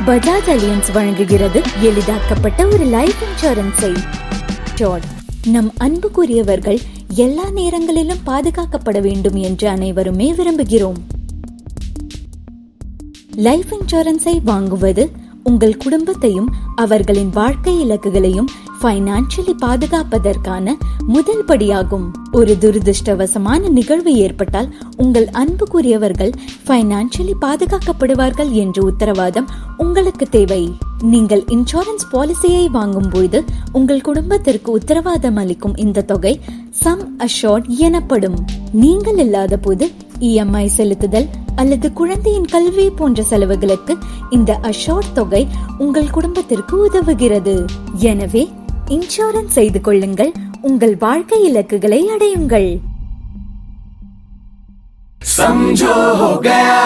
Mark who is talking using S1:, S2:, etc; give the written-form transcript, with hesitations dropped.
S1: பஜாஜ் அலியன்ஸ் வழங்குகிறது எளிதாக்கப்பட்ட ஒரு லைஃப் இன்சூரன்ஸை. நம் அன்புக்குரியவர்கள் எல்லா நேரங்களிலும் பாதுகாக்கப்பட வேண்டும் என்று அனைவருமே விரும்புகிறோம். லைஃப் இன்சூரன்ஸை வாங்குவது உங்கள் குடும்பத்தையும் அவர்களின் வாழ்க்கை இலக்குகளையும் பைனான்சியலி பாதுகாப்பதற்கான முதல் படியாகும். ஒரு துரதிருஷ்டவசமான நிகழ்வு ஏற்பட்டால் உங்கள் அன்புக்குரியவர்கள் பைனான்சியலி பாதுகாக்கப்படுவார்கள் என்ற உத்தரவாதம் உங்களுக்கு தேவை. நீங்கள் இன்சூரன்ஸ் பாலிசியை வாங்கும் போது உங்கள் குடும்பத்திற்கு உத்தரவாதம் அளிக்கும் இந்த தொகை சம் அஷோர்ட் எனப்படும். நீங்கள் இல்லாத போது இஎம்ஐ செலுத்துதல் அல்லது குழந்தையின் கல்வி போன்ற செலவுகளுக்கு இந்த அஷோர்ட் தொகை உங்கள் குடும்பத்திற்கு உதவுகிறது. எனவே இன்சூரன்ஸ் செய்து கொள்ளுங்கள், உங்கள் வாழ்க்கை இலக்குகளை அடையுங்கள்.
S2: समझो हो गया